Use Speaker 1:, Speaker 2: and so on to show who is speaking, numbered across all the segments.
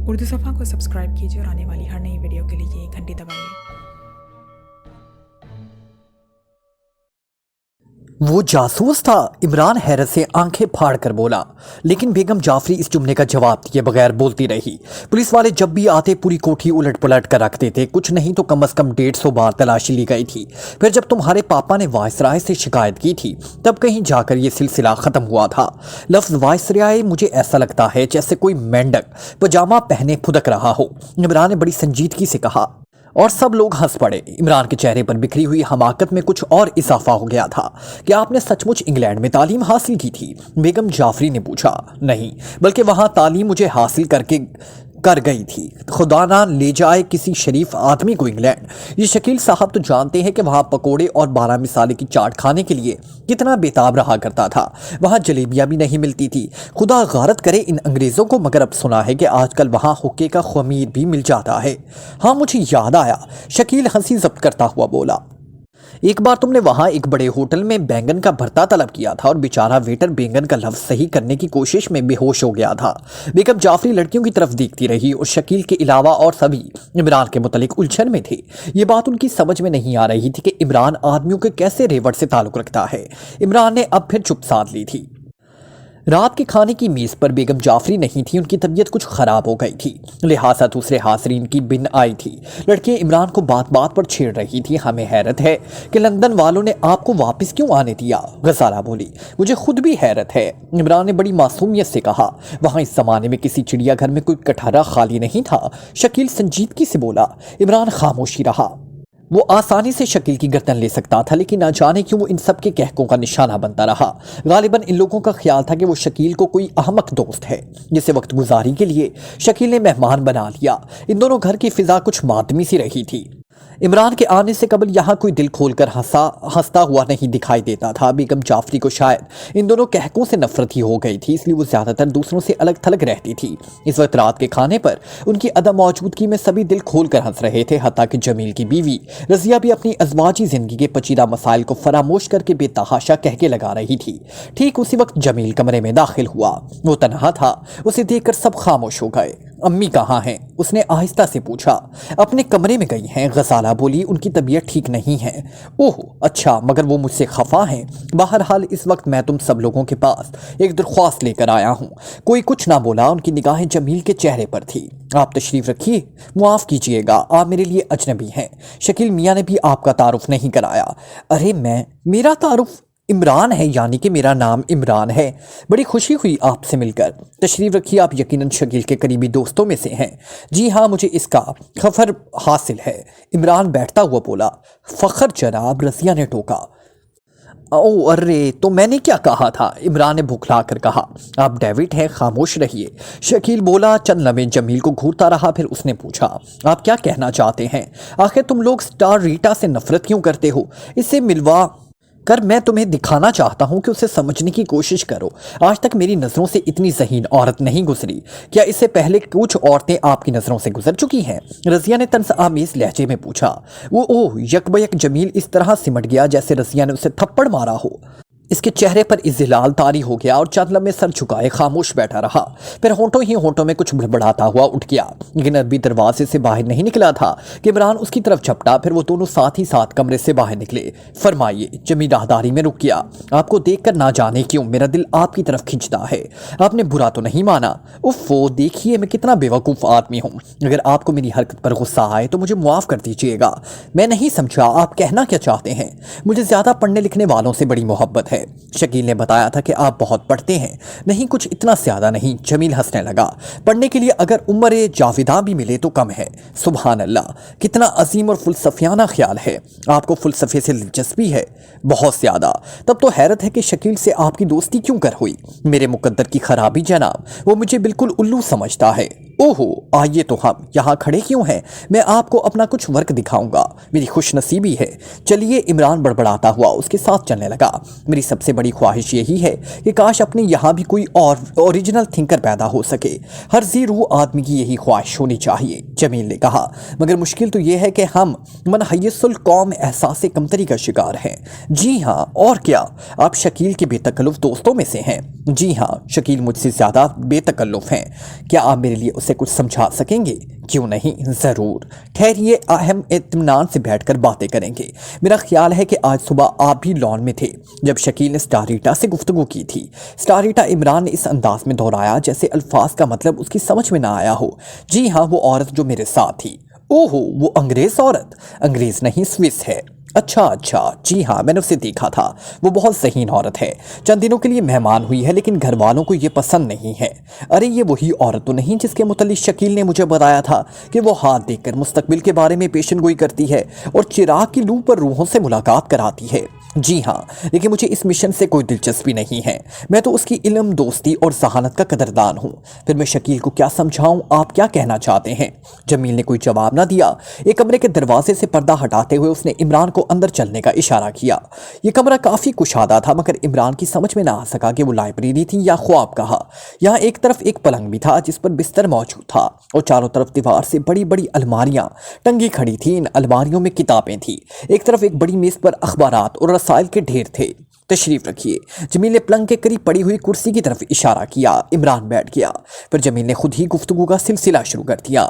Speaker 1: उर्दू सफ़ा को सब्सक्राइब कीजिए और आने वाली हर नई वीडियो के लिए घंटी दबाइए।
Speaker 2: वो जासूस था? इमरान हैरत से आंखें फाड़ कर बोला, लेकिन बेगम जाफरी इस जुमले का जवाब दिए बगैर बोलती रही। पुलिस वाले जब भी आते पूरी कोठी उलट पलट कर रखते थे, कुछ नहीं तो कम से कम 150 बार तलाशी ली गई थी। फिर जब तुम्हारे पापा ने वायसराय से शिकायत की थी तब कहीं जाकर ये सिलसिला खत्म हुआ था। लफ्ज वायसराय मुझे ऐसा लगता है जैसे कोई मेंढक पजामा पहने फुदक रहा हो, इमरान ने बड़ी संजीदगी से कहा, और सब लोग हंस पड़े। इमरान के चेहरे पर बिखरी हुई हमाकत में कुछ और इजाफा हो गया था। क्या आपने सचमुच इंग्लैंड में तालीम हासिल की थी? बेगम जाफरी ने पूछा। नहीं, बल्कि वहां तालीम मुझे हासिल कर गई थी। खुदा ना ले जाए किसी शरीफ आदमी को इंग्लैंड। ये शकील साहब तो जानते हैं कि वहाँ पकोड़े और 12 मिसाले की चाट खाने के लिए कितना बेताब रहा करता था। वहाँ जलेबियाँ भी नहीं मिलती थी। खुदा गारत करे इन अंग्रेज़ों को, मगर अब सुना है कि आजकल वहाँ हुक्के का खमीर भी मिल जाता है। हाँ, मुझे याद आया, शकील हंसी जब्त करता हुआ बोला। एक बार तुमने वहां एक बड़े होटल में बैंगन का भरता तलब किया था और बेचारा वेटर बैंगन का लफ्ज सही करने की कोशिश में बेहोश हो गया था। बेगम जाफरी लड़कियों की तरफ देखती रही और शकील के अलावा और सभी इमरान के मुतालिक उलझन में थे। ये बात उनकी समझ में नहीं आ रही थी कि इमरान आदमियों के कैसे रेवट से ताल्लुक रखता है। इमरान ने अब फिर चुप साध ली थी। रात के खाने की मेज़ पर बेगम जाफरी नहीं थी। उनकी तबीयत कुछ ख़राब हो गई थी, लिहाजा दूसरे हाज़रीन की बिन आई थी। लड़कियां इमरान को बात बात पर छेड़ रही थी। हमें हैरत है कि लंदन वालों ने आपको वापस क्यों आने दिया, गजाला बोली। मुझे खुद भी हैरत है, इमरान ने बड़ी मासूमियत से कहा। वहाँ इस ज़माने में किसी चिड़ियाघर में कोई कटहरा खाली नहीं था, शकील संजीदगी से बोला। इमरान खामोशी रहा। वो आसानी से शकील की गर्दन ले सकता था, लेकिन न जाने क्यों वो इन सब के कहकों का निशाना बनता रहा। गालिबन इन लोगों का ख्याल था कि वो शकील को कोई अहमक दोस्त है, जिसे वक्त गुजारी के लिए शकील ने मेहमान बना लिया। इन दोनों घर की फिजा कुछ मातमी सी रही थी। इमरान के आने से कबल यहाँ कोई दिल खोलकर हंसता हुआ नहीं दिखाई देता था। बेगम जाफरी को शायद इन दोनों कहकों से नफरत ही हो गई थी, इसलिए वो ज्यादातर दूसरों से अलग थलग रहती थी। इस वक्त रात के खाने पर उनकी अदम मौजूदगी में सभी दिल खोलकर हंस रहे थे। हत्ता कि जमील की बीवी रजिया भी अपनी अज़वाजी जिंदगी के पचीदा मसाइल को फरामोश करके बेतहाशा कहके लगा रही थी। ठीक उसी वक्त जमील कमरे में दाखिल हुआ। वो तनहा था। उसे देखकर सब खामोश हो गए। अम्मी कहाँ हैं? उसने आहिस्ता से पूछा। अपने कमरे में गई हैं, गजाला बोली। उनकी तबीयत ठीक नहीं है। ओह अच्छा, मगर वो मुझसे खफा हैं। बहरहाल इस वक्त मैं तुम सब लोगों के पास एक दरख्वास्त लेकर आया हूँ। कोई कुछ ना बोला। उनकी निगाहें जमील के चेहरे पर थी। आप तशरीफ रखिए। मुआफ़ कीजिएगा, आप मेरे लिए अजनबी हैं। शकील मियाँ ने भी आपका तारुफ नहीं कराया। अरे मेरा तारुफ इमरान है, यानी कि मेरा नाम इमरान है। बड़ी खुशी हुई आपसे मिलकर। तशरीफ रखिए, आप यकीनन शकील के करीबी दोस्तों में से हैं। जी हाँ, मुझे इसका फ़ख्र हासिल है, इमरान बैठता हुआ बोला। फ़ख्र जनाब, रसिया ने टोका। ओ अरे, तो मैंने क्या कहा था? इमरान ने भुखला कर कहा। आप डेविड हैं, खामोश रहिए। शकील बोला। चंद लम्हे जमील को घूरता रहा, फिर उसने पूछा, आप क्या कहना चाहते हैं? आखिर तुम लोग स्टार रीटा से नफरत क्यों करते हो? इससे मिलवा कर मैं तुम्हें दिखाना चाहता हूं कि उसे समझने की कोशिश करो। आज तक मेरी नज़रों से इतनी ज़हीन औरत नहीं गुजरी। क्या इससे पहले कुछ औरतें आपकी नज़रों से गुजर चुकी हैं? रज़िया ने तंज़ आमेज़ लहजे में पूछा। वो ओह, यकबयक जमील इस तरह सिमट गया जैसे रज़िया ने उसे थप्पड़ मारा हो। इसके चेहरे पर इज़्ज़लाल तारी हो गया और चंद लम्हे सर झुकाए खामोश बैठा रहा। फिर होंठों में कुछ बड़बड़ाता हुआ उठ गया, लेकिन अरबी दरवाजे से बाहर नहीं निकला था कि इमरान उसकी तरफ झपटा। फिर वो दोनों साथ ही साथ कमरे से बाहर निकले। फरमाइए। जमील राहदारी में रुक गया। आपको देखकर ना जाने क्यों मेरा दिल आपकी तरफ खिंचता है। आपने बुरा तो नहीं माना? उफ़ो, देखिए मैं कितना बेवकूफ़ आदमी हूँ। अगर आपको मेरी हरकत पर गुस्सा आए तो मुझे मुआफ़ कर दीजिएगा। मैं नहीं समझा आप कहना क्या चाहते हैं। मुझे ज़्यादा पढ़ने लिखने वालों से बड़ी मोहब्बत है। शकील ने बताया था कि आप बहुत पढ़ते हैं। नहीं, कुछ इतना ज़्यादा नहीं। जमील हंसने लगा। पढ़ने के लिए अगर उम्र जाविदा भी मिले तो कम है। सुभान अल्लाह, कितना अजीम और फुलसफियाना ख्याल है। आपको फुलसफे से दिलचस्पी है? बहुत ज़्यादा। तब तो हैरत है कि शकील से आपकी दोस्ती क्यों कर हुई। मेरे मुकद्दर की खराबी जनाब, वो मुझे बिल्कुल उल्लू समझता है। ओहो, आइए तो हम यहाँ खड़े क्यों हैं? मैं आपको अपना कुछ वर्क दिखाऊंगा। मेरी खुशनसीबी है। चलिए, इमरान बड़बड़ाता हुआ उसके साथ चलने लगा। मेरी सबसे बड़ी ख्वाहिश यही है कि काश अपने यहाँ भी कोई और ओरिजिनल थिंकर पैदा हो सके। हर जी रूह आदमी की यही ख्वाहिश होनी चाहिए, जमील ने कहा। मगर मुश्किल तो ये है कि हम मनहय्यसुल कौम एहसास कमतरी का शिकार हैं। जी हाँ, और क्या? आप शकील के बेतकल्लुफ़ दोस्तों में से हैं? जी हाँ, शकील मुझसे ज़्यादा बेतकल्लुफ़ हैं। क्या आप मेरे लिए उसे कुछ समझा सकेंगे? क्यों नहीं, ज़रूर। ठहरिए, हम इत्मीनान से बैठकर बातें करेंगे। मेरा ख्याल है कि आज सुबह आप भी लॉन में थे जब शकील ने स्टारिटा से गुफ्तगू की थी। स्टारिटा, इमरान ने इस अंदाज में दोहराया जैसे अल्फाज का मतलब उसकी समझ में ना आया हो। जी हाँ, वो औरत जो मेरे साथ थी। ओहो, वो अंग्रेज़ औरत? अंग्रेज़ नहीं, स्विस है। अच्छा, जी हाँ, मैंने उसे देखा था। वो बहुत ज़हीन औरत है। चंद दिनों के लिए मेहमान हुई है, लेकिन घर वालों को ये पसंद नहीं है। अरे, ये वही औरत तो नहीं जिसके मुतल्लिक शकील ने मुझे बताया था कि वो हाथ देखकर मुस्तकबिल के बारे में पेशनगोई करती है और चिराग की लू पर रूहों से मुलाकात कराती है। जी हाँ, लेकिन मुझे इस मिशन से कोई दिलचस्पी नहीं है। मैं तो उसकी इल्म, दोस्ती और जहानत का कदरदान हूँ। फिर मैं शकील को क्या समझाऊं? आप क्या कहना चाहते हैं? जमील ने कोई जवाब ना दिया। एक कमरे के दरवाजे से पर्दा हटाते हुए उसने इमरान को अंदर चलने का इशारा किया। यह कमरा काफी कुशादा था, मगर इमरान की समझ में ना आ सका कि वो लाइब्रेरी थी या ख्वाब कहा। यहाँ एक तरफ एक पलंग भी था जिस पर बिस्तर मौजूद था और चारों तरफ दीवार से बड़ी बड़ी अलमारियां टंगी खड़ी थी। इन अलमारियों में किताबें थी। एक तरफ एक बड़ी मेज पर अखबारात और रसाइल के ढेर थे। तशरीफ रखिए। जमील ने पलंग के करीब पड़ी हुई कुर्सी की तरफ इशारा किया। इमरान बैठ गया। फिर जमील ने खुद ही गुफ्तगू का सिलसिला शुरू कर दिया।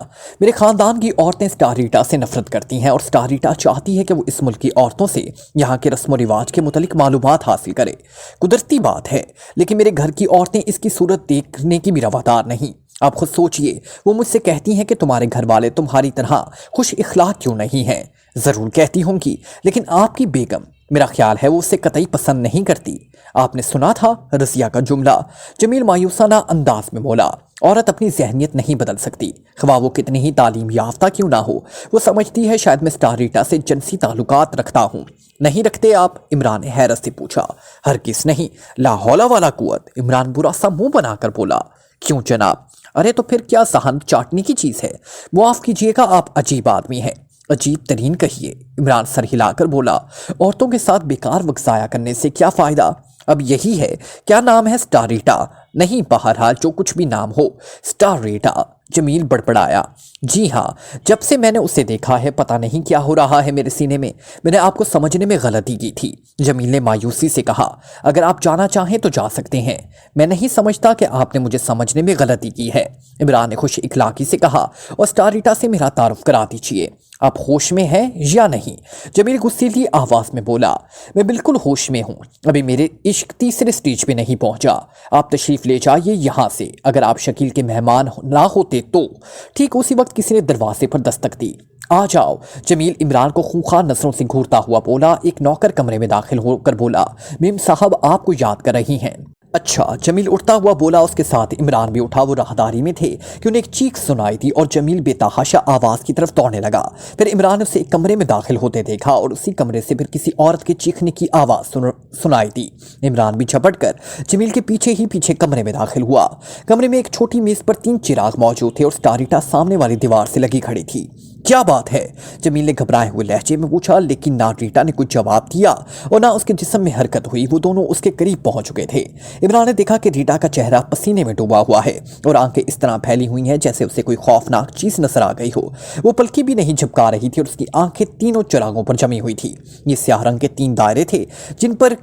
Speaker 2: मेरे खानदान की औरतें स्टारिटा से नफरत करती हैं और स्टारिटा चाहती है कि वो इस मुल्क की औरतों से यहाँ के रस्म व रिवाज के मुतलिक मालूमात हासिल करे। कुदरती बात है, लेकिन मेरे घर की औरतें इसकी सूरत देखने की भी रवादार नहीं। आप खुद सोचिए, वो मुझसे कहती हैं कि तुम्हारे घर वाले तुम्हारी तरह खुश इखलाक क्यों नहीं हैं। ज़रूर कहती होंगी, लेकिन आपकी बेगम, मेरा ख्याल है वो उससे कतई पसंद नहीं करती। आपने सुना था रज़िया का जुमला? जमील मायूसाना अंदाज में बोला। औरत अपनी जहनियत नहीं बदल सकती, ख्वाह वो कितनी ही तालीम याफ्ता क्यों ना हो। वो समझती है शायद मैं स्टारिटा से जिनसी ताल्लुकात रखता हूँ। नहीं रखते आप? इमरान ने हैरत से पूछा। हरगिज़ नहीं, ला हौला वाला कुव्वत। इमरान बुरा सा मुंह बनाकर बोला। क्यों जनाब? अरे तो फिर क्या सहन चाटने की चीज़ है? माफ़ कीजिएगा, आप अजीब आदमी हैं। अजीब तरीन कहिए। इमरान सर हिलाकर बोला। औरतों के साथ बेकार वक्त ज़ाया करने से क्या फ़ायदा? अब यही है। क्या नाम है? स्टारिटा? नहीं, बहरहाल जो कुछ भी नाम हो, स्टारिटा। जमील बड़बड़ाया। जी हाँ, जब से मैंने उसे देखा है पता नहीं क्या हो रहा है मेरे सीने में। मैंने आपको समझने में गलती की थी। जमील ने मायूसी से कहा। अगर आप जाना चाहें तो जा सकते हैं। मैं नहीं समझता कि आपने मुझे समझने में गलती की है, इमरान ने खुश इखलाकी से कहा। और स्टारिटा से मेरा तारुफ करा दीजिए। आप होश में हैं या नहीं? जमील गुस्सीली आवाज़ में बोला। मैं बिल्कुल होश में हूँ। अभी मेरे इश्क तीसरे स्टेज पे नहीं पहुँचा। आप तशरीफ़ ले जाइए यहाँ से। अगर आप शकील के मेहमान ना होते तो। ठीक उसी वक्त किसी ने दरवाजे पर दस्तक दी। आ जाओ। जमील इमरान को खूंखार नजरों से घूरता हुआ बोला। एक नौकर कमरे में दाखिल होकर बोला। मेम साहब आपको याद कर रही हैं। अच्छा, जमील उठता हुआ बोला। उसके साथ इमरान भी उठा। वो राहदारी में थे कि उन्हें एक चीख सुनाई थी और जमील बेतहाशा आवाज़ की तरफ दौड़ने लगा। फिर इमरान ने उसे एक कमरे में दाखिल होते देखा और उसी कमरे से फिर किसी औरत के चीखने की आवाज़ सुनाई दी। इमरान भी झपट कर जमील के पीछे ही पीछे कमरे में दाखिल हुआ। कमरे में एक छोटी मेज़ पर 3 चिराग मौजूद थे और स्टारिटा सामने वाली दीवार से लगी खड़ी थी। क्या बात है? जमील ने घबराए हुए लहजे में पूछा, लेकिन ना रीटा ने कुछ जवाब दिया और ना उसके जिस्म में हरकत हुई। वो दोनों उसके करीब पहुंच चुके थे। इमरान ने देखा कि रीटा का चेहरा पसीने में डूबा हुआ है और आंखें इस तरह फैली हुई हैं जैसे उसे कोई खौफनाक चीज नजर आ गई हो। वो पलकी भी नहीं झपका रही थी और उसकी आंखें तीनों चिरागों पर जमी हुई थी। ये स्याह रंग के 3 दायरे थे जिन पर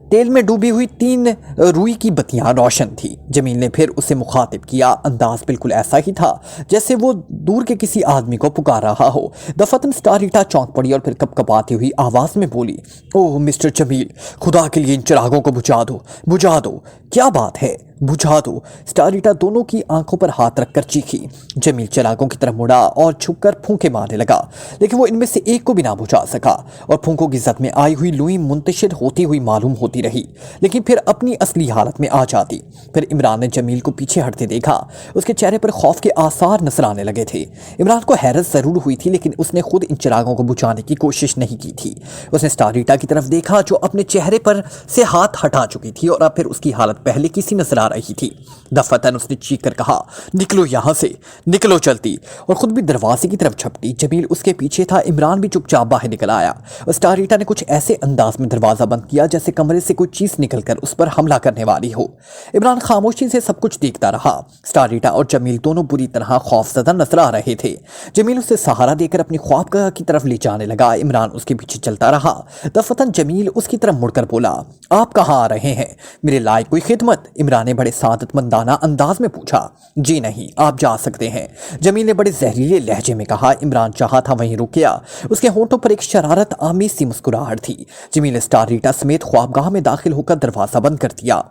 Speaker 2: तेल में डूबी हुई 3 रुई की बत्तियां रोशन थी। जमील ने फिर उसे मुखातिब किया। अंदाज बिल्कुल ऐसा ही था जैसे वो दूर के किसी आदमी को पुकार रहा हो। दफतन स्टारिटा चौंक पड़ी और फिर कपकपाती हुई आवाज में बोली, ओह मिस्टर जमील, खुदा के लिए इन चिरागों को बुझा दो, बुझा दो। क्या बात है? बुझा दो। स्टारिटा दोनों की आंखों पर हाथ रखकर चीखी। जमील चिरागों की तरफ मुड़ा और झुककर फूंके मारने लगा, लेकिन वो इनमें से एक को भी ना बुझा सका और फूंकों की जद में आई हुई लुई मुंतशिर होती हुई मालूम होती रही, लेकिन फिर अपनी असली हालत में आ जाती। फिर इमरान ने जमील को पीछे हटते देखा। उसके चेहरे पर खौफ के आसार नजर आने लगे थे। इमरान को हैरत जरूर हुई थी, लेकिन उसने खुद इन चिरागों को बुझाने की कोशिश नहीं की थी। उसने स्टारिटा की तरफ देखा जो अपने चेहरे पर से हाथ हटा चुकी थी और अब फिर उसकी हालत पहले की सी नजर आ रही थी। दफतन उसने चीख कर कहा, निकलो यहां से, निकलो जल्दी, और खुद भी दरवाजे की तरफ झपटी। जमील उसके पीछे था। इमरान भी चुपचाप बाहर निकल आया और स्टारिटा ने कुछ ऐसे अंदाज में दरवाजा बंद किया जैसे कमरे से कोई चीज निकलकर उस पर हमला करने वाली हो। इमरान खामोशी से सब कुछ देखता रहा। स्टारिटा और जमील दोनों बुरी तरह खौफजदा नजर आ रहे थे। जमील उसे सहारा देकर अपनी ख्वाबगाह की तरफ ले जाने लगा। इमरान उसके पीछे चलता रहा। दफतन जमील उसकी तरफ मुड़कर बोला, आप कहाँ आ रहे हैं? मेरे लायक कोई खिदमत? इमरान ने बड़े सादत मंदाना अंदाज में पूछा। जी नहीं, आप जा सकते हैं, जमील ने बड़े जहरीले लहजे में कहा। इमरान चाहा था वहीं रुक गया। उसके होंठों पर एक शरारत आमेज सी मुस्कुराहट थी। जमील ने स्टार रीटा समेत ख्वाबगाह में दाखिल होकर दरवाजा बंद कर दिया।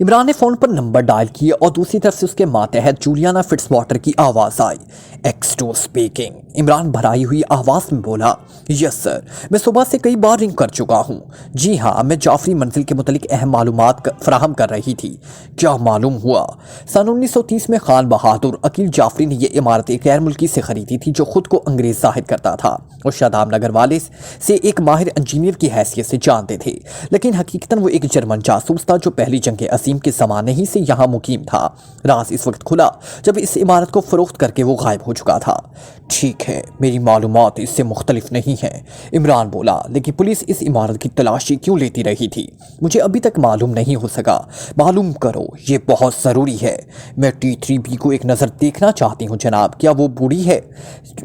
Speaker 2: इमरान ने फोन पर नंबर डायल किए और दूसरी तरफ से उसके मातहत जूलियाना फिट्जवाटर की आवाज आई। एक्सटो स्पीकिंग। इमरान भराई हुई आवाज में बोला, यस सर, मैं सुबह से कई बार रिंग कर चुका हूँ। जी हाँ, मैं जाफरी मंजिल के मुतालिक अहम मालूमात फराहम कर रही थी। क्या मालूम हुआ? सन 1930 में खान बहादुर अकील जाफरी ने यह इमारत एक गैर मुल्की से खरीदी थी जो खुद को अंग्रेज जाहिर करता था और शादाब नगर वाले से एक माहिर इंजीनियर की हैसियत से जानते थे, लेकिन हकीकतन वो एक जर्मन जासूस था जो पहली जंग अजीम के ज़माने ही से यहाँ मुकीम था। राज इस वक्त खुला जब इस इमारत को फरोख्त करके वो गायब हो चुका था। ठीक है, मेरी मालूमात इससे मुख्तलिफ नहीं है, इमरान बोला, लेकिन पुलिस इस इमारत की तलाशी क्यों लेती रही थी मुझे अभी तक मालूम नहीं हो सका। मालूम करो, ये बहुत ज़रूरी है। मैं T3B को एक नज़र देखना चाहती हूँ जनाब। क्या वो बूढ़ी है?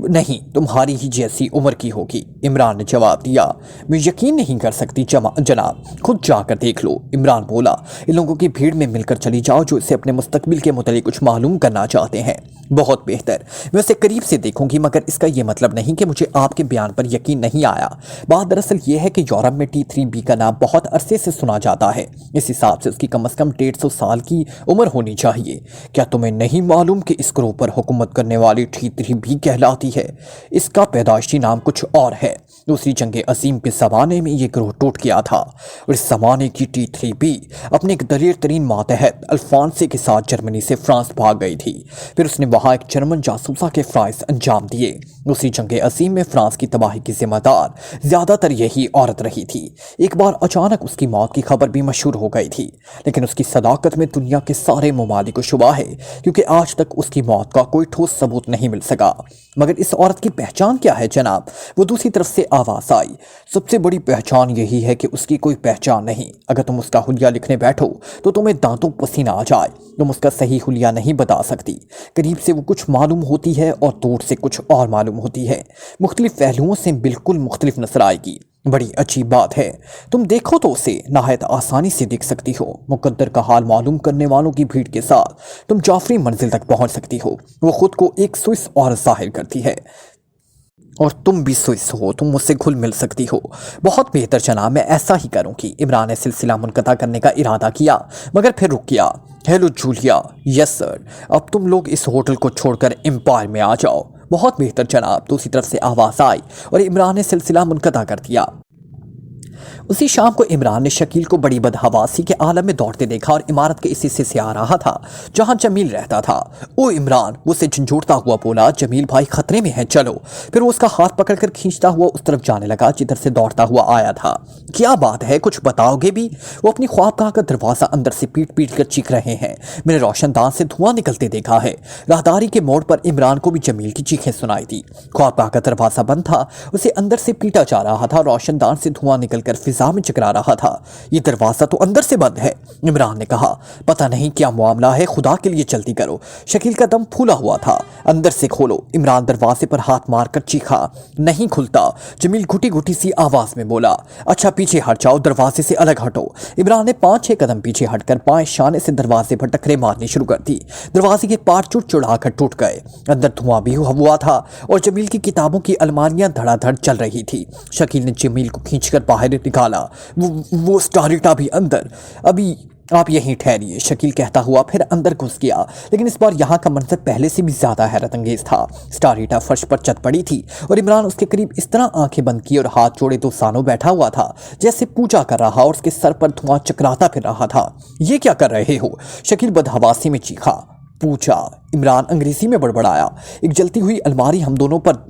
Speaker 2: नहीं, तुम्हारी ही जैसी उम्र की होगी, इमरान ने जवाब दिया। मैं यकीन नहीं कर सकती जनाब, खुद जाकर देख लो, इमरान बोला। इन लोगों की भीड़ में मिलकर चली जाओ जो इसे अपने मुस्तकबिल के मुतालिक कुछ मालूम करना चाहते हैं। बहुत बेहतर, मैं उसे करीब से देखूंगी, मगर इसका यह मतलब नहीं कि मुझे आपके बयान पर यकीन नहीं आया। बात दरअसल ये है कि यूरोप में T3B का नाम बहुत अरसे से सुना जाता है। इस हिसाब से उसकी कम से कम 150 साल की उम्र होनी चाहिए। क्या तुम्हें नहीं मालूम कि इस ग्रोह पर हुकूमत करने वाली T3B कहलाती है? इसका पैदाइशी नाम कुछ और है। दूसरी जंग अजीम के ज़माने में ये ग्रोह टूट गया था और इस ज़माने की T3B अपने एक दलेर तरीन मातहत अल्फांसे के साथ जर्मनी से फ्रांस भाग गई थी। फिर उसने वहाँ एक जर्मन जासूसा के फ्राइज अंजाम दिए। दूसरी जंग अजीम में फ्रांस की तबाही की जिम्मेदार ज़्यादातर यही औरत रही थी। एक बार अचानक उसकी मौत की खबर भी मशहूर हो गई थी, लेकिन उसकी सदाकत में दुनिया के सारे ममालिक को शुबा है, क्योंकि आज तक उसकी मौत का कोई ठोस सबूत नहीं मिल सका। मगर इस औरत की पहचान क्या है जनाब? वो दूसरी तरफ से आवाज़ आई। सबसे बड़ी पहचान यही है कि उसकी कोई पहचान नहीं। अगर तुम उसका हुलिया लिखने बैठो तो तुम्हें दांतों पसीना आ जाए। तुम उसका सही हुलिया नहीं बता सकती। करीब से वो कुछ मालूम होती है और दूर से कुछ और मालूम होती है। मुख्तलिफ पहलुओं से बिल्कुल मुख्तलिफ नजर आएगी। बड़ी अच्छी बात है, तुम देखो तो उसे नहायत आसानी से देख सकती हो। मुकद्दर का हाल मालूम करने वालों की भीड़ के साथ तुम जाफरी मंजिल तक पहुंच सकती हो। वो खुद को एक स्विस और जाहिर करती है और तुम भी स्विस हो, तुम मुझसे घुल मिल सकती हो। बहुत बेहतर जनाब, मैं ऐसा ही करूंगी। इमरान ने सिलसिला मुनक़ता करने का इरादा किया मगर फिर रुक गया। Hello Julia. यस सर, अब तुम लोग इस होटल को छोड़कर एम्पायर में आ जाओ। बहुत बेहतर जनाब, दूसरी तरफ से आवाज़ आई और इमरान ने सिलसिला मुनक़ता कर दिया। उसी शाम को इमरान ने शकील को बड़ी बदहवासी के आलम में दौड़ते देखा और इमारत के इस हिस्से से आ रहा था जहां जमील रहता था। ओ इमरान, वो उसे झंझोड़ता हुआ बोला, जमील भाई खतरे में है, चलो। फिर वो उसका हाथ पकड़कर खींचता हुआ उस तरफ जाने लगा जिधर से दौड़ता हुआ आया था। क्या बात है, कुछ बताओगे भी? वो अपनी ख्वाबगाह का दरवाजा अंदर से पीट पीट कर चीख रहे हैं। मैंने रोशनदान से धुआं निकलते देखा है। राहदारी के मोड़ पर इमरान को भी जमील की चीखें सुनाई थी। ख्वाबगाह का दरवाजा बंद था, उसे अंदर से पीटा जा रहा था। रोशनदान से धुआं निकलकर फिजा में चकरा रहा था। ये दरवाजा तो अंदर से बंद है, इमरान ने कहा। पता नहीं क्या मामला है, खुदा के लिए जल्दी करो। शकील का दम फूला हुआ था। अंदर से खोलो, इमरान दरवाजे पर हाथ मारकर चीखा। नहीं खुलता, जमील घुटी घुटी सी आवाज में बोला। अच्छा पीछे हट जाओ, दरवाजे से अलग हटो। इमरान ने 5-6 कदम पीछे हटकर बाएं शाने से दरवाजे पर टकरे मारनी शुरू कर दी। दरवाजे के पार चुड़चुड़ाकर टूट गए। अंदर धुआं भी हुआ था और जमील की किताबों की अलमारियां धड़ाधड़ चल रही थी। शकील ने जमील को खींचकर बाहर निकाला। वो स्टारिटा भी अंदर। अभी आप यहीं ठहरिए, शकील कहता हुआ फिर अंदर घुस गया। लेकिन इस बार यहाँ का मंजर पहले से भी ज्यादा हैरत अंगेज था। स्टारिटा फर्श पर चत पड़ी थी और इमरान उसके करीब इस तरह आंखें बंद की और हाथ जोड़े दो सानों बैठा हुआ था जैसे पूजा कर रहा और उसके सर पर धुआं चकराता फिर रहा था। ये क्या कर रहे हो? शकील बदहवासी में चीखा। पूजा, इमरान अंग्रेजी में बड़बड़ाया। एक जलती हुई अलमारी हम दोनों पर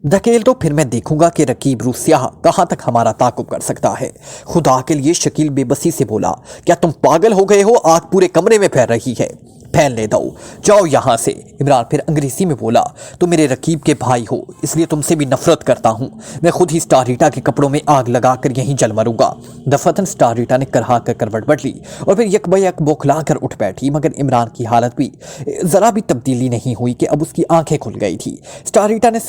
Speaker 2: धकेल दो, फिर मैं देखूंगा कि रकीब रूसिया कहाँ तक हमारा ताकुब कर सकता है। खुदा के लिए, शकील बेबसी से बोला। क्या तुम पागल हो गए हो? आग पूरे कमरे में फैल रही है। फैलने दो, जाओ यहाँ से। इमरान फिर अंग्रेजी में बोला, तुम मेरे रकीब के भाई हो, इसलिए तुमसे भी नफरत करता हूँ। मैं खुद ही स्टार रीटा के कपड़ों में आग लगाकर यहीं जल मरूंगा। दफातन स्टार रीटा ने करहा कर करवट बदली और फिर यकबयक बौखला कर उठ बैठी, मगर इमरान की हालत भी जरा भी तब्दीली नहीं हुई कि अब उसकी आंखें खुल गई थी। स्टार रीटा ने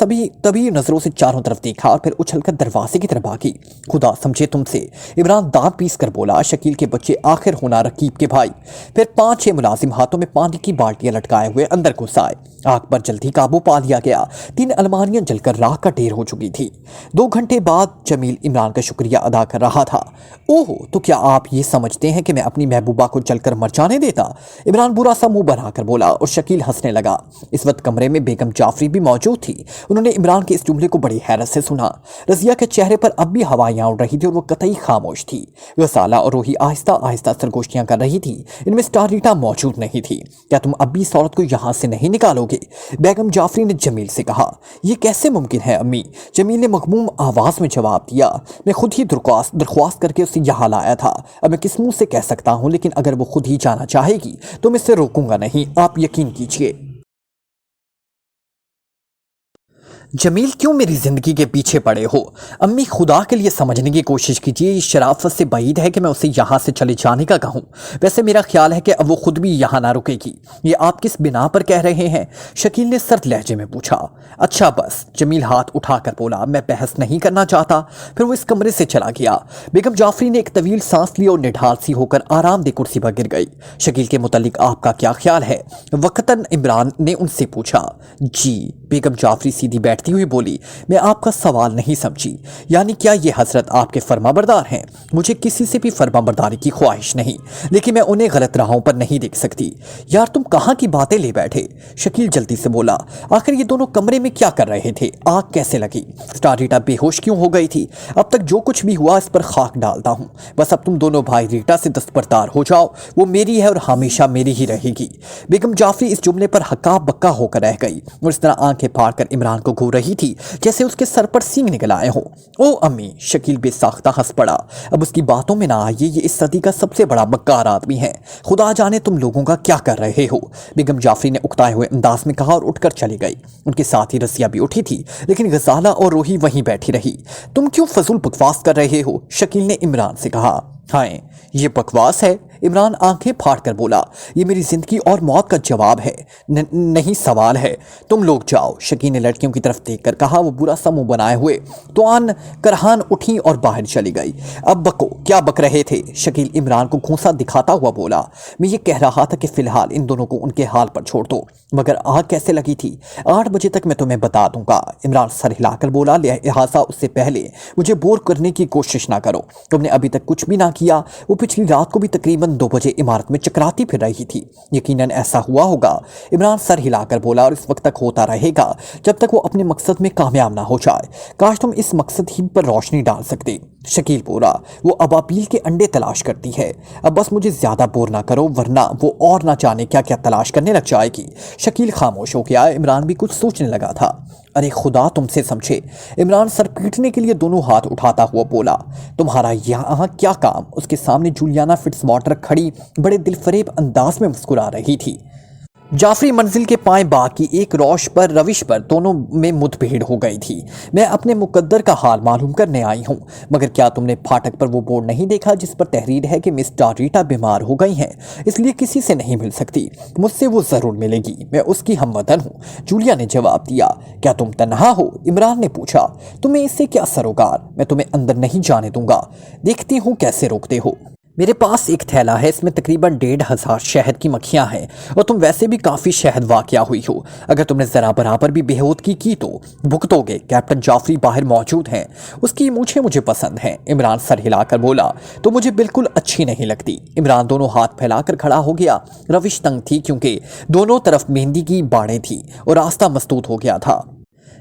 Speaker 2: तभी नजरों से चारों तरफ देखा और फिर उछलकर दरवाजे की तरफ भागी। खुदा समझे तुमसे, इमरान दांत पीस कर बोला। शकील के बच्चे आखिर होना रकीब के भाई। फिर 5-6 मुलाजिम हाथों में पानी की बाल्टियां लटकाए हुए अंदर घुस आए। आग पर जल्दी काबू पा लिया गया। 3 अलमारियां जलकर राख का ढेर हो चुकी थी। 2 घंटे बाद जमील इमरान का शुक्रिया अदा कर रहा था। ओह, तो क्या आप ये समझते हैं कि मैं अपनी महबूबा को जलकर मर जाने देता? इमरान बुरा सा मुंह बनाकर बोला और शकील हंसने लगा। इस वक्त कमरे में बेगम जाफरी भी मौजूद थी। उन्होंने इमरान के इस जुमले को बड़ी हैरत से सुना। रजिया के चेहरे पर अब भी हवाइयां उड़ रही थी और वो कतई खामोश थी। गसाला और रूही आहिस्ता आहिस्ता सरगोशियां कर रही थी। इनमें स्टार रीटा मौजूद नहीं थी। क्या तुम अब भी इस औरत को यहाँ से नहीं निकालोगे? बेगम जाफरी ने जमील से कहा। यह कैसे मुमकिन है अम्मी? जमील ने मखमूम आवाज में जवाब दिया। मैं खुद ही दरख्वास्त करके उसे यहाँ लाया था। अब मैं किस मुंह से कह सकता हूँ, लेकिन अगर वो खुद ही जाना चाहेगी तो मैं इसे रोकूंगा नहीं, आप यकीन कीजिए। जमील, क्यों मेरी जिंदगी के पीछे पड़े हो? अम्मी, खुदा के लिए समझने की कोशिश कीजिए। इस शराफत से बाइद है कि मैं उसे यहाँ से चले जाने का कहूँ। वैसे मेरा ख्याल है कि अब वो खुद भी यहाँ ना रुकेगी। ये आप किस बिना पर कह रहे हैं? शकील ने सर्द लहजे में पूछा। अच्छा बस, जमील हाथ उठाकर बोला। मैं बहस नहीं करना चाहता। फिर वो इस कमरे से चला गया। बेगम जाफरी ने एक तवील सांस ली और निढाल सी होकर आरामदेह कुर्सी पर गिर गई। शकील के मुतालिक आपका क्या ख्याल है? वक्तन इमरान ने उनसे पूछा। जी, बेगम जाफरी सीधी बैठती हुई बोली। मैं आपका सवाल नहीं समझी। यानी क्या ये हजरत आपके फर्माबरदार हैं? मुझे किसी से भी फर्माबरदारी की ख्वाहिश नहीं, लेकिन मैं उन्हें गलत राहों पर नहीं देख सकती। यार, तुम कहाँ की बातें ले बैठे? शकील जल्दी से बोला। आखिर ये दोनों कमरे में क्या कर रहे थे? आग कैसे लगी? स्टार रीटा बेहोश क्यों हो गई थी? अब तक जो कुछ भी हुआ इस पर खाक डालता हूँ। बस अब तुम दोनों भाई रीटा से दस्तबरदार हो जाओ। वो मेरी है और हमेशा मेरी ही रहेगी। बेगम जाफरी इस जुमले पर हक्का बक्का होकर रह गई और इस तरह आंखें फाड़ कर इमरान को घूर रही थी जैसे उसके सर पर सींग निकल आए हो। ओ अम्मी, शकील बेसाख्ता हंस पड़ा। अब उसकी बातों में ना आइए, ये इस सदी का सबसे बड़ा मक्कार आदमी है। खुदा जाने तुम लोगों का क्या कर रहे हो? बेगम जाफरी ने उकताए हुए अंदाज में कहा और उठकर चली गई। उनके साथ ही रसिया भी उठी थी, लेकिन गजाला और रूही वहीं बैठी रही। तुम क्यों फजूल बकवास कर रहे हो? शकील ने इमरान से कहा। हाय, ये बकवास है? इमरान आंखें फाड़ कर बोला। ये मेरी जिंदगी और मौत का जवाब है, नहीं सवाल है। तुम लोग जाओ, शकील ने लड़कियों की तरफ देखकर कहा। वो बुरा सा मुंह बनाए हुए तोआन करहान उठी और बाहर चली गई। अब बको, क्या बक रहे थे? शकील इमरान को घूंसा दिखाता हुआ बोला। मैं ये कह रहा था कि फिलहाल इन दोनों को उनके हाल पर छोड़ दो। मगर आग कैसे लगी थी? 8 बजे तक मैं तुम्हें बता दूंगा। इमरान सर हिलाकर बोला। लिहाजा उससे पहले मुझे बोर करने की कोशिश ना करो। तुमने अभी तक कुछ भी ना किया। वो पिछली रात को भी तकरीबन 2 बजे इमारत में चकराती फिर रही थी। यकीनन ऐसा हुआ होगा। इमरान सर हिलाकर बोला। और इस वक्त तक होता रहेगा जब तक वो अपने मकसद में कामयाब ना हो जाए। काश तुम इस मकसद ही पर रोशनी डाल सकते। शकील बोला। वो अबाबील के अंडे तलाश करती है। अब बस मुझे ज्यादा बोर ना करो, वरना वो और ना जाने क्या क्या तलाश करने लग जाएगी। शकील खामोश हो गया। इमरान भी कुछ सोचने लगा था। अरे खुदा तुमसे समझे। इमरान सर पीटने के लिए दोनों हाथ उठाता हुआ बोला। तुम्हारा यहाँ क्या काम? उसके सामने जूलियाना फिट्जमॉर्टर खड़ी बड़े दिलफरेब अंदाज में मुस्कुरा रही थी। जाफरी मंजिल के पाएं बाकी एक रविश पर दोनों में मुठभेड़ हो गई थी। मैं अपने मुकद्दर का हाल मालूम करने आई हूँ। मगर क्या तुमने फाटक पर वो बोर्ड नहीं देखा जिस पर तहरीर है कि मिस रीटा बीमार हो गई हैं, इसलिए किसी से नहीं मिल सकती? मुझसे वो जरूर मिलेगी, मैं उसकी हमवतन हूँ। जूलिया ने जवाब दिया। क्या तुम तन्हा हो? इमरान ने पूछा। तुम्हें इससे क्या सरोकार? मैं तुम्हें अंदर नहीं जाने दूंगा। देखती हूँ कैसे रोकते हो। मेरे पास एक थैला है, इसमें तकरीबन 1,500 शहद की मक्खियां हैं और तुम वैसे भी काफ़ी शहद वाक़या हुई हो। अगर तुमने ज़रा बराबर भी बेहूदगी की तो भुगतोगे। कैप्टन जाफरी बाहर मौजूद हैं, उसकी मूछें मुझे पसंद हैं। इमरान सर हिलाकर बोला। तो मुझे बिल्कुल अच्छी नहीं लगती। इमरान दोनों हाथ फैलाकर खड़ा हो गया। रविश तंग थी क्योंकि दोनों तरफ मेहंदी की बाड़ें थी और रास्ता मसदूद हो गया था।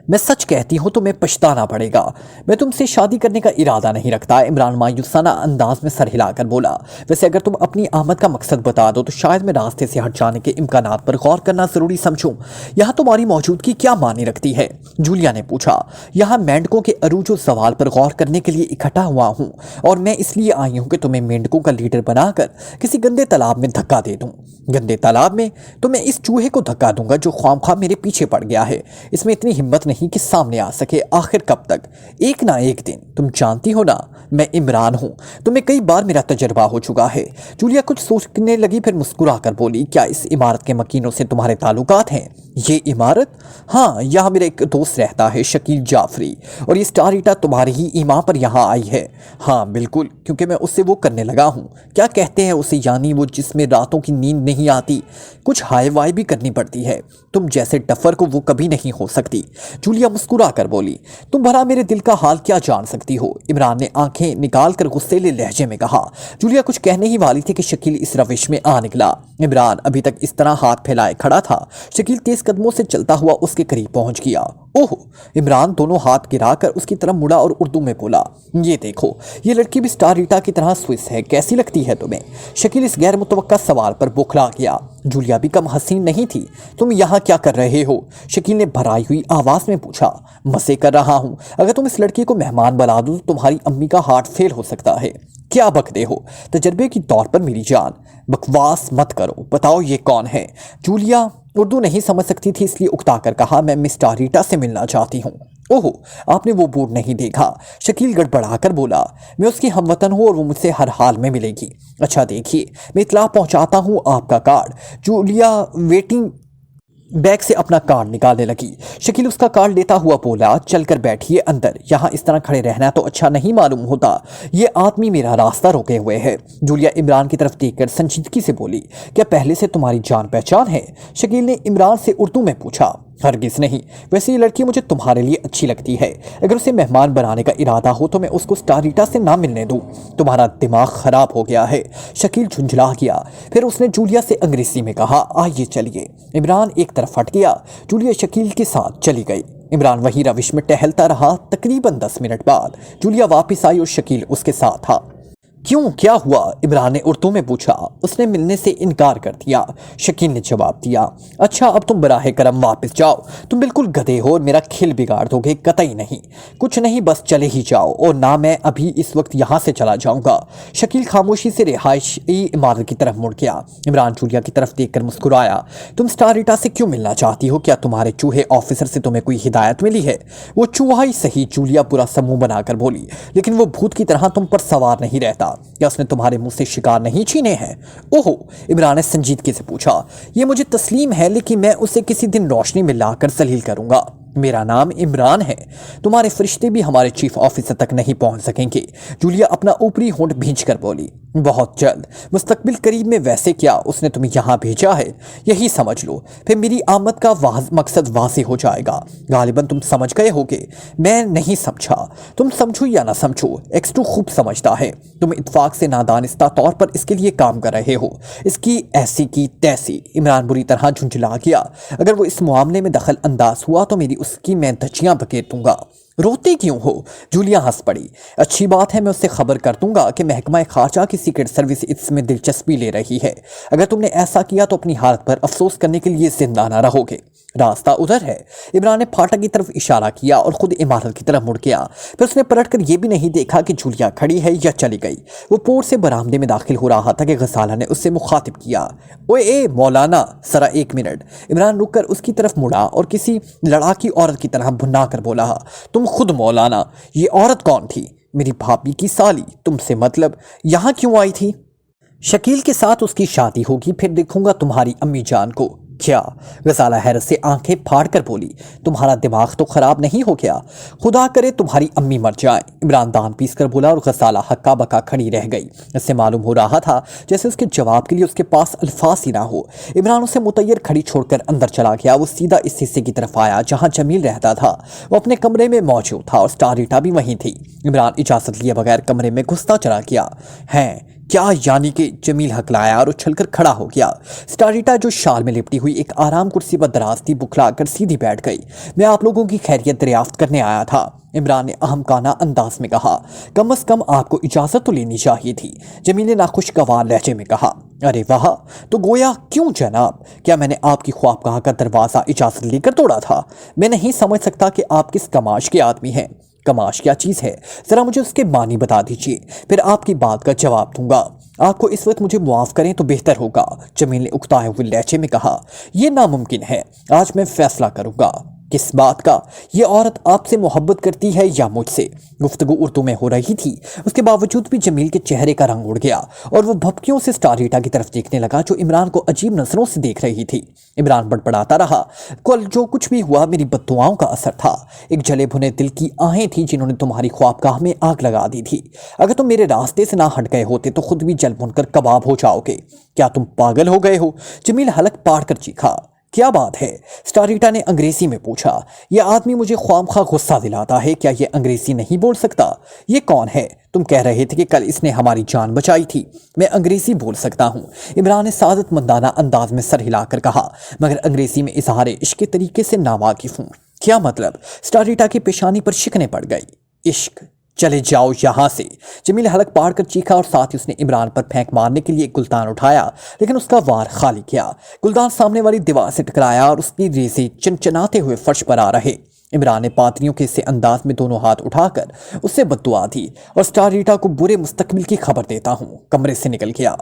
Speaker 2: मैं सच कहती हूँ तुम्हें पछताना पड़ेगा। मैं तुमसे शादी करने का इरादा नहीं रखता। इमरान मायूसाना अंदाज में सर हिलाकर बोला। वैसे अगर तुम अपनी आमद का मकसद बता दो तो शायद मैं रास्ते से हट जाने के इम्कानात पर गौर करना जरूरी समझूं। यहाँ तुम्हारी मौजूदगी क्या मानी रखती है? जूलिया ने पूछा। यहाँ मेंढकों के अरूज सवाल पर गौर करने के लिए इकट्ठा हुआ हूँ और मैं इसलिए आई हूँ कि तुम्हें मेंढकों का लीडर बनाकर किसी गंदे तालाब में धक्का दे दूं। गंदे तालाब में? तो मैं इस चूहे को धक्का दूंगा जो ख्वामख्वाह मेरे पीछे पड़ गया है। इसमें इतनी हिम्मत नहीं कि सामने आ सके। आखिर कब तक? एक ना एक दिन। तुम जानती हो ना मैं इमरान हूं। तुम्हें कई बार मेरा तजर्बा हो चुका है। जूलिया कुछ सोचने लगी, फिर मुस्कुरा कर बोली। क्या इस इमारत के मकीनों से तुम्हारे ताल्लुकात हैं? ये इमारत? हाँ, यहाँ मेरा एक दोस्त रहता है, शकील जाफरी, और ये स्टारिटा तुम्हारी ही ईमा पर यहाँ आई है। हाँ बिल्कुल, क्योंकि मैं उससे वो करने लगा हूँ। क्या कहते हैं उसे, यानी वो जिसमें रातों की नींद नहीं आती, कुछ हाय वाय भी करनी पड़ती है। तुम जैसे डफर को वो कभी नहीं हो सकती। जूलिया मुस्कुरा कर बोली। तुम भला मेरे दिल का हाल क्या जान सकती हो? इमरान ने आंखें निकाल कर गुस्सेले लहजे में कहा। जूलिया कुछ कहने ही वाली थी कि शकील इस रविश में आ निकला। इमरान अभी तक इस तरह हाथ फैलाए खड़ा था। शकील तेज कदमों से चलता हुआ उसके करीब पहुंच गया। ओह! इमरान दोनों हाथ गिराकर उसकी तरफ मुड़ा और उर्दू में बोला। ये देखो, ये लड़की भी स्टारिटा की तरह स्विस है। कैसी लगती है तुम्हें? शकील इस गैर मुतवक्का सवाल पर बौखला गया। जूलिया भी कम हसीन नहीं थी। तुम यहाँ क्या कर रहे हो? शकील ने भराई हुई आवाज में पूछा। मजे कर रहा हूँ। अगर तुम इस लड़की को मेहमान बना दो तो तुम्हारी अम्मी का हार्ट फेल हो सकता है। क्या बकते हो? तजर्बे की तौर पर मेरी जान। बकवास मत करो। बताओ ये कौन है? जूलिया उर्दू नहीं समझ सकती थी, इसलिए उकताकर कहा, मैं मिस टारिटा से मिलना चाहती हूँ। ओहो, आपने वो बोर्ड नहीं देखा? शकील गड़बड़ाकर बोला। मैं उसकी हमवतन हूँ और वो मुझसे हर हाल में मिलेगी। अच्छा देखिए, मैं इतला पहुँचाता हूँ आपका कार्ड। जूलिया वेटिंग बैग से अपना कार्ड निकालने लगी। शकील उसका कार्ड लेता हुआ बोला, चलकर बैठिए अंदर। यहाँ इस तरह खड़े रहना तो अच्छा नहीं मालूम होता। ये आदमी मेरा रास्ता रोके हुए है। जूलिया इमरान की तरफ देखकर संजीदगी से बोली। क्या पहले से तुम्हारी जान पहचान है? शकील ने इमरान से उर्दू में पूछा। हरगिज नहीं। वैसे ये लड़की मुझे तुम्हारे लिए अच्छी लगती है। अगर उसे मेहमान बनाने का इरादा हो तो मैं उसको स्टारिटा से ना मिलने दूं। तुम्हारा दिमाग खराब हो गया है। शकील झुंझला गया। फिर उसने जूलिया से अंग्रेजी में कहा, आइए चलिए। इमरान एक तरफ हट गया। जूलिया शकील के साथ चली गई। इमरान वही रविश में टहलता रहा। तकरीबन 10 मिनट बाद जूलिया वापस आई और शकील उसके साथ था। क्यों, क्या हुआ? इमरान ने उर्दू में पूछा। उसने मिलने से इनकार कर दिया। शकील ने जवाब दिया। अच्छा, अब तुम बराहे करम वापस जाओ। तुम बिल्कुल गधे हो और मेरा खेल बिगाड़ दोगे। कतई नहीं। कुछ नहीं, बस चले ही जाओ, और ना मैं अभी इस वक्त यहाँ से चला जाऊंगा। शकील खामोशी से रिहायशी इमारत की तरफ मुड़ गया। इमरान जूलिया की तरफ देखकर मुस्कुराया। तुम स्टारिटा से क्यों मिलना चाहती हो? क्या तुम्हारे चूहे ऑफिसर से तुम्हें कोई हिदायत मिली है? वो चूहा ही सही, जूलिया पूरा समूह बनाकर बोली, लेकिन वो भूत की तरह तुम पर सवार नहीं रहता। क्या उसने तुम्हारे मुंह से शिकार नहीं छीने हैं? ओहो, इमरान ने संजीदगी से पूछा। ये मुझे तस्लीम है, लेकिन मैं उसे किसी दिन रोशनी में लाकर जलील करूंगा। मेरा नाम इमरान है। तुम्हारे फरिश्ते भी हमारे चीफ ऑफिसर तक नहीं पहुंच सकेंगे। जूलिया अपना ऊपरी होंठ भींच कर बोली। बहुत जल्द, मुस्तकबिल करीब में। वैसे क्या उसने तुम्हें यहाँ भेजा है? यही समझ लो। फिर मेरी आमद का मकसद वाज़ेह हो जाएगा। गालिबन तुम समझ गए होगे। मैं नहीं समझा। तुम समझो या ना समझो, एक्स2 खूब समझता है। तुम इत्फाक से नादानिस्ता तौर पर इसके लिए काम कर रहे हो। इसकी ऐसी की तैसी। इमरान बुरी तरह झुंझला गया। अगर वो इस मामले में दखल अंदाज हुआ तो मेरी उसकी मैं धज्जियां बकेर दूंगा। रोते क्यों हो? जूलिया हंस पड़ी। अच्छी बात है, मैं उससे खबर कर दूंगा कि महकमा खारजा की सीक्रेट सर्विस इसमें दिलचस्पी ले रही है। अगर तुमने ऐसा किया तो अपनी हालत पर अफसोस करने के लिए जिंदा ना रहोगे। रास्ता उधर है। इमरान ने फाटक की तरफ इशारा किया और खुद इमारत की तरफ मुड़ गया। फिर उसने पलटकर यह भी नहीं देखा कि जूलिया खड़ी है या चली गई। वो पोर्ट से बरामदे में दाखिल हो रहा था कि गजाला ने उससे मुखातिब किया। ओए ए मौलाना, जरा एक मिनट। इमरान रुककर उसकी तरफ मुड़ा और किसी लड़ाकी औरत की तरह भुना कर बोला, तुम खुद मौलाना? ये औरत कौन थी? मेरी भाभी की साली। तुमसे मतलब यहाँ क्यों आई थी? शकील के साथ उसकी शादी होगी, फिर देखूंगा तुम्हारी अम्मी जान को। क्या? गजाला हैरत से आंखें फाड़ कर बोली। तुम्हारा दिमाग तो खराब नहीं हो गया? खुदा करे तुम्हारी अम्मी मर जाए। इमरान दान पीस कर बोला और गजाला हक्का बक्का खड़ी रह गई। इससे मालूम हो रहा था जैसे उसके जवाब के लिए उसके पास अल्फाज ही ना हो। इमरान उसे मुतैयर खड़ी छोड़कर अंदर चला गया। वो सीधा इस हिस्से की तरफ आया जहां जमील रहता था। वो अपने कमरे में मौजूद था और स्टारिटा भी वहीं थी। इमरान इजाजत लिए बगैर कमरे में घुसता चला गया। हैं क्या यानी کہ جمیل ہکلایا اور اچھل کر کھڑا ہو گیا۔ سٹاریٹا جو شال میں لپٹی ہوئی ایک آرام کرسی پر دراز تھی بکھلا کر سیدھی بیٹھ گئی۔ میں آپ لوگوں کی خیریت دریافت کرنے آیا تھا، عمران نے اہمکانہ انداز میں کہا۔ کم از کم آپ کو اجازت تو لینی چاہیے تھی، جمیل نے ناخوشگوار لہجے میں کہا۔ ارے واہ، تو گویا کیوں جناب؟ کیا میں نے آپ کی خوابگاہ کا دروازہ اجازت لے کر توڑا تھا؟ میں نہیں سمجھ سکتا کہ آپ کس کماش کے آدمی ہیں۔ کماش کیا چیز ہے؟ ذرا مجھے اس کے معنی بتا دیجئے، پھر آپ کی بات کا جواب دوں گا۔ آپ کو اس وقت مجھے معاف کریں تو بہتر ہوگا، جمیل نے اکتائے ہوئے لہجے میں کہا۔ یہ ناممکن ہے، آج میں فیصلہ کروں گا۔ کس بات کا؟ یہ عورت آپ سے محبت کرتی ہے یا مجھ سے؟ گفتگو اردو میں ہو رہی تھی، اس کے باوجود بھی جمیل کے چہرے کا رنگ اڑ گیا اور وہ بھپکیوں سے سٹاریٹا کی طرف دیکھنے لگا جو عمران کو عجیب نظروں سے دیکھ رہی تھی۔ عمران بڑبڑاتا رہا، کل جو کچھ بھی ہوا میری بددعاؤں کا اثر تھا۔ ایک جلے بھنے دل کی آہیں تھیں جنہوں نے تمہاری خوابگاہ میں آگ لگا دی تھی۔ اگر تم میرے راستے سے نہ ہٹ گئے ہوتے تو خود بھی جل بھن کر کباب ہو جاؤ گے۔ کیا تم پاگل ہو گئے ہو؟ جمیل حلق پاڑ کر چیخا۔ کیا بات ہے؟ سٹاریٹا نے انگریزی میں پوچھا۔ یہ آدمی مجھے خواہ غصہ دلاتا ہے، کیا یہ انگریزی نہیں بول سکتا؟ یہ کون ہے؟ تم کہہ رہے تھے کہ کل اس نے ہماری جان بچائی تھی۔ میں انگریزی بول سکتا ہوں، عمران نے سعادت مندانہ انداز میں سر ہلا کر کہا، مگر انگریزی میں اظہار عشق کے طریقے سے ناواقف ہوں۔ کیا مطلب؟ سٹاریٹا کی پیشانی پر شکنیں پڑ گئی۔ عشق؟ چلے جاؤ یہاں سے، جمیل حلق پاڑ کر چیخا اور ساتھ ہی اس نے عمران پر پھینک مارنے کے لیے ایک گلدان اٹھایا، لیکن اس کا وار خالی کیا۔ گلدان سامنے والی دیوار سے ٹکرایا اور اس کی ریزے چنچناتے ہوئے فرش پر آ رہے۔ عمران نے پاتریوں کے سے انداز میں دونوں ہاتھ اٹھا کر اس سے بددعا دی اور سٹاریٹا کو برے مستقبل کی خبر دیتا ہوں کمرے سے نکل گیا۔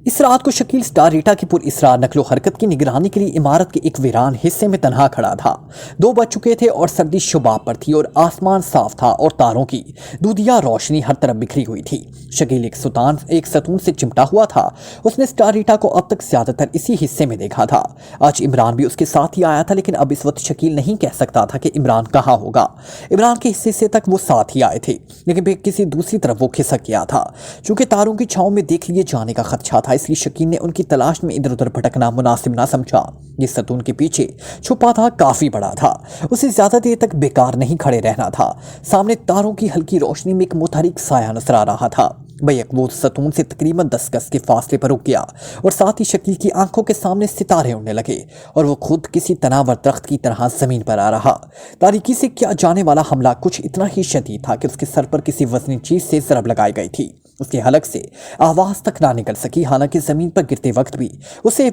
Speaker 2: اس رات کو شکیل سٹاریٹا کی پر اسرار نقل و حرکت کی نگرانی کے لیے عمارت کے ایک ویران حصے میں تنہا کھڑا تھا۔ 2 بج چکے تھے اور سردی شباب پر تھی اور آسمان صاف تھا اور تاروں کی دودھیا روشنی ہر طرف بکھری ہوئی تھی۔ شکیل ایک ستون سے چمٹا ہوا تھا۔ اس نے سٹاریٹا کو اب تک زیادہ تر اسی حصے میں دیکھا تھا۔ آج عمران بھی اس کے ساتھ ہی آیا تھا، لیکن اب اس وقت شکیل نہیں کہہ سکتا تھا کہ عمران کہاں ہوگا۔ عمران کے حصے سے تک وہ ساتھ ہی آئے تھے، لیکن پھر کسی دوسری طرف وہ کھسک گیا تھا۔ چونکہ تاروں کی چھاؤں میں دیکھ لیے جانے کا خدشہ تھا، اس لیے شکیل نے ان کی تلاش میں ادھر ادھر بھٹکنا مناسب نہ سمجھا۔ جس ستون کے پیچھے چھپا تھا کافی بڑا تھا، اسے زیادہ دیر تک بیکار نہیں کھڑے رہنا تھا۔ سامنے تاروں کی ہلکی روشنی میں ایک متحرک سایہ نظر آ رہا تھا۔ بیک وہ ستون سے تقریباً 10 گز کے فاصلے پر رک گیا اور ساتھ ہی شکیل کی آنکھوں کے سامنے ستارے اڑنے لگے اور وہ خود کسی تناور درخت کی طرح زمین پر آ رہا۔ تاریکی سے کیا جانے والا حملہ کچھ اتنا ہی شدید تھا کہ اس کے سر پر کسی وزنی چیز سے ضرب لگائی گئی تھی۔ اس کے حلق سے آواز تک نہ نکل سکی، حالانکہ زمین پر گرتے وقت بھی اسے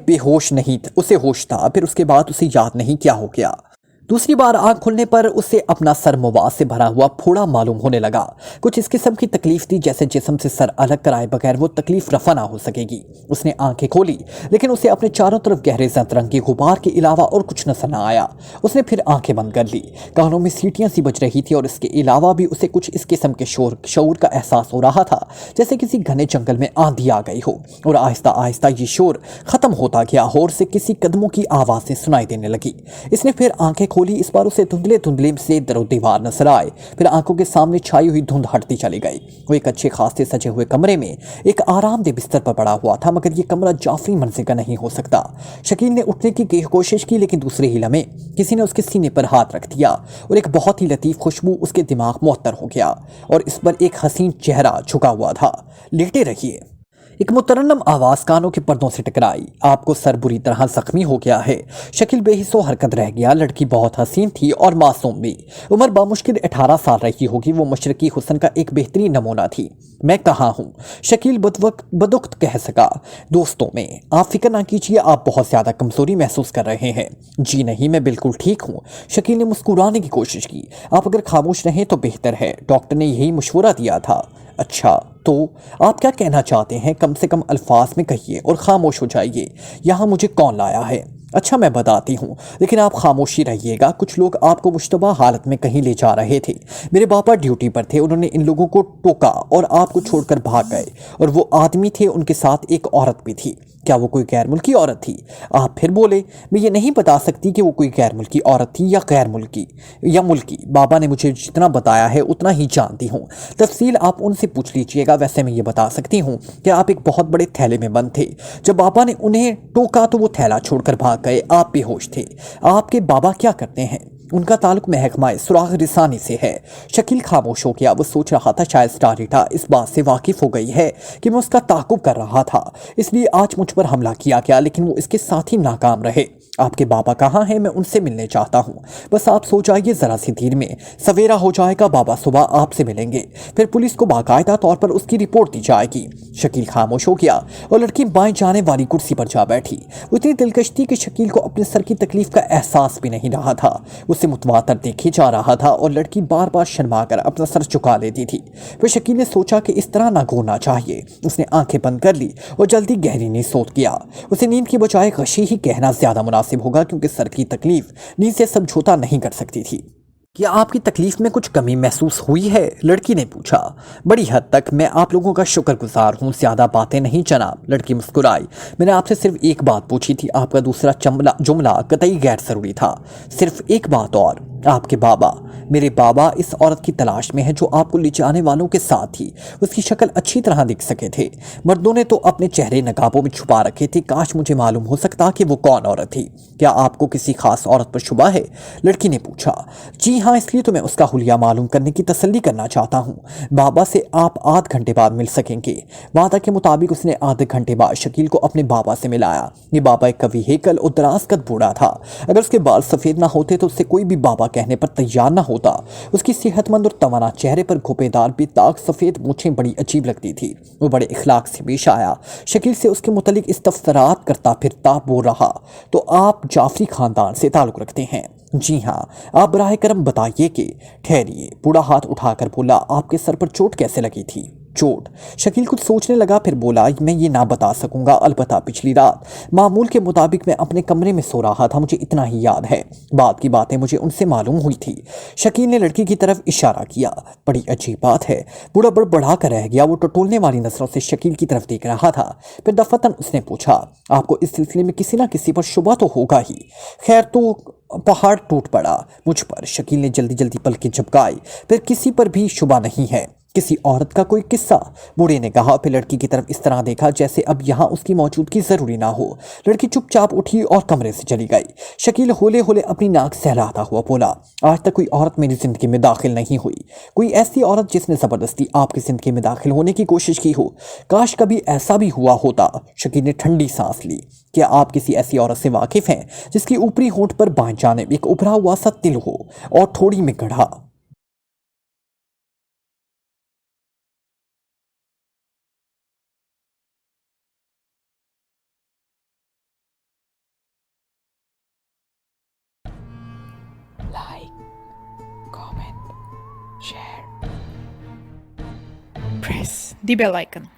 Speaker 2: ہوش تھا۔ پھر اس کے بعد اسے یاد نہیں کیا ہو گیا۔ دوسری بار آنکھ کھلنے پر اسے اپنا سر مواد سے بھرا ہوا پھوڑا معلوم ہونے لگا۔ کچھ اس قسم کی تکلیف تھی جیسے جسم سے سر الگ کرائے بغیر وہ تکلیف رفع نہ ہو سکے گی۔ اس نے آنکھیں کھولی، لیکن اسے اپنے چاروں طرف گہرے زرد رنگ کے غبار کے علاوہ اور کچھ نظر نہ آیا۔ اس نے پھر آنکھیں بند کر لی۔ کانوں میں سیٹیاں سی بج رہی تھی اور اس کے علاوہ بھی اسے کچھ اس قسم کے شعور کا احساس ہو رہا تھا جیسے کسی گھنے جنگل میں آندھی آ گئی ہو، اور آہستہ آہستہ یہ شور ختم ہوتا گیا، اور سے کسی قدموں کی آوازیں سنائی دینے لگی۔ اس نے پھر آنکھیں کھولی، اس بار اسے دھندلے سے در و دیوار نظر آئے، پھر آنکھوں کے سامنے چھائی ہوئی دھند ہٹتی چلی گئی۔ وہ ایک اچھے خاصے سجے ہوئے کمرے میں ایک آرام دہ بستر پر پڑا ہوا تھا، مگر یہ کمرہ جعفری منزل کا نہیں ہو سکتا۔ شکیل نے اٹھنے کی کوشش کی، لیکن دوسرے ہی لمحے کسی نے اس کے سینے پر ہاتھ رکھ دیا اور ایک بہت ہی لطیف خوشبو اس کے دماغ معطر ہو گیا اور اس پر ایک حسین چہرہ جھکا ہوا تھا۔ لیٹے رہیے، ایک مترنم آواز کانوں کے پردوں سے ٹکرائی۔ آپ کو سر بری طرح زخمی ہو گیا ہے۔ شکیل بے حس و حرکت رہ گیا۔ لڑکی بہت حسین تھی اور معصوم بھی۔ عمر بامشکل 18 سال رہی ہوگی۔ وہ مشرقی حسن کا ایک بہترین نمونہ تھی۔ میں کہاں ہوں؟ شکیل بدوقت کہہ سکا۔ دوستوں میں۔ آپ فکر نہ کیجیے، آپ بہت زیادہ کمزوری محسوس کر رہے ہیں۔ جی نہیں، میں بالکل ٹھیک ہوں۔ شکیل نے مسکرانے کی کوشش کی۔ آپ اگر خاموش رہیں تو بہتر ہے، ڈاکٹر نے یہی مشورہ دیا تھا۔ اچھا، تو آپ کیا کہنا چاہتے ہیں؟ کم سے کم الفاظ میں کہیے اور خاموش ہو جائیے۔ یہاں مجھے کون لایا ہے؟ اچھا، میں بتاتی ہوں، لیکن آپ خاموشی رہیے گا۔ کچھ لوگ آپ کو مشتبہ حالت میں کہیں لے جا رہے تھے۔ میرے باپا ڈیوٹی پر تھے، انہوں نے ان لوگوں کو ٹوکا اور آپ کو چھوڑ کر بھاگ گئے، اور وہ آدمی تھے، ان کے ساتھ ایک عورت بھی تھی۔ کیا وہ کوئی غیر ملکی عورت تھی؟ آپ پھر بولے۔ میں یہ نہیں بتا سکتی کہ وہ کوئی غیر ملکی عورت تھی یا غیر ملکی یا ملکی۔ بابا نے مجھے جتنا بتایا ہے اتنا ہی جانتی ہوں، تفصیل آپ ان سے پوچھ لیجئے گا۔ ویسے میں یہ بتا سکتی ہوں کہ آپ ایک بہت بڑے تھیلے میں بند تھے۔ جب بابا نے انہیں ٹوکا تو وہ تھیلا چھوڑ کر بھاگ گئے، آپ بے ہوش تھے۔ آپ کے بابا کیا کرتے ہیں؟ उनका ताल्लुक महकमा सुराग रिसानी से है। शकील खामोश हो गया। वो सोच रहा था शायद स्टारिटा इस बात से वाकिफ हो गई है कि मैं उसका ताक़ुब कर रहा था, इसलिए आज मुझ पर हमला किया गया, लेकिन वो इसके साथ ही नाकाम रहे। आपके बाबा कहाँ हैं? मैं उनसे मिलने चाहता हूँ। बस आप सो जाइए, ज़रा सी देर में सवेरा हो जाएगा, बाबा सुबह आपसे मिलेंगे, फिर पुलिस को बाकायदा तौर पर उसकी रिपोर्ट दी जाएगी। शकील खामोश हो गया और लड़की बाएं जाने वाली कुर्सी पर जा बैठी। इतनी दिलकश थी कि शकील को अपने सर की तकलीफ का एहसास भी नहीं रहा था। उसे मुतवातर देखे जा रहा था और लड़की बार बार शर्मा कर अपना सर झुका लेती थी। फिर शकील ने सोचा कि इस तरह ना घूरना चाहिए। उसने आंखें बंद कर ली और जल्दी गहरी नींद सोच गया। उसे नींद की बजाय गशी ही कहना ज्यादा मुनासिब होगा, क्योंकि सर की तकलीफ नींद से समझौता नहीं कर सकती थी। क्या आपकी तकलीफ में कुछ कमी महसूस हुई है? लड़की ने पूछा। बड़ी हद तक मैं आप लोगों का शुक्रगुजार हूँ, ज्यादा बातें नहीं जनाब। लड़की मुस्कुराई। मैंने आपसे सिर्फ एक बात पूछी थी, आपका दूसरा जुमला कतई गैर जरूरी था। सिर्फ एक बात और, आपके बाबा, मेरे बाबा इस औरत की तलाश में है जो आपको ले जाने वालों के साथ थी। उसकी शक्ल अच्छी तरह दिख सके थे। मर्दों ने तो अपने चेहरे नकाबों में छुपा रखे थे। काश मुझे मालूम हो सकता कि वो कौन औरत थी। क्या आपको किसी खास औरत पर शुबा है? लड़की ने पूछा। जी हाँ, इसलिए तो मैं उसका हुलिया मालूम करने की तसल्ली करना चाहता हूँ। बाबा से आप आध घंटे बाद मिल सकेंगे। वादा के मुताबिक उसने आधे घंटे बाद शकील को अपने बाबा से मिलाया। ये बाबा एक कवि हेकल और दराज कद बूढ़ा था। अगर उसके बाल सफेद ना होते तो उससे कोई भी बाबा कहने पर तैयार ना होता। उसकी सेहतमंद और तवाना चेहरे पर घोपेदार बेदाग सफेद मूछें बड़ी अजीब लगती थी। वो बड़े इखलाक से पेश आया। शकील से उसके मुतलिक इस्तफसरात करता फिरता बोल रहा, तो आप जाफरी खानदान से ताल्लुक रखते हैं? जी हाँ। आप बराह करम बताइए कि। ठहरिए। बूढ़ा हाथ उठाकर बोला, आपके सर पर चोट कैसे लगी थी? चोट? शकील कुछ सोचने लगा, फिर बोला, मैं ये ना बता सकूंगा, अलबत्ता पिछली रात मामूल के मुताबिक मैं अपने कमरे में सो रहा था, मुझे इतना ही याद है। बात की बातें मुझे उनसे मालूम हुई थी। शकील ने लड़की की तरफ इशारा किया। बड़ी अजीब बात है। बूढ़ा बढ़ा कर रह गया। वो टटोलने वाली नजरों से शकील की तरफ देख रहा था। फिर दफतन उसने पूछा, आपको इस सिलसिले में किसी ना किसी पर शुबा तो होगा ही। खैर, तो पहाड़ टूट पड़ा मुझ पर। शकील ने जल्दी जल्दी पलकें झपकाई। फिर किसी पर भी शुबा नहीं है। किसी औरत का कोई किस्सा? बूढ़े ने कहा। फिर लड़की की तरफ इस तरह देखा जैसे अब यहाँ उसकी मौजूदगी जरूरी ना हो। लड़की चुपचाप उठी और कमरे से चली गई। शकील होले होले अपनी नाक सहलाता हुआ बोला, आज तक कोई औरत मेरी जिंदगी में दाखिल नहीं हुई। कोई ऐसी औरत जिसने जबरदस्ती आपकी जिंदगी में दाखिल होने की कोशिश की हो। काश कभी ऐसा भी हुआ होता। शकील ने ठंडी सांस ली। क्या आप किसी ऐसी औरत से वाकिफ हैं जिसकी ऊपरी होंठ पर बाएं जानिब एक उभरा हुआ सा तिल हो और थोड़ी में गढ़ा?
Speaker 1: Like, comment, share, press the bell icon.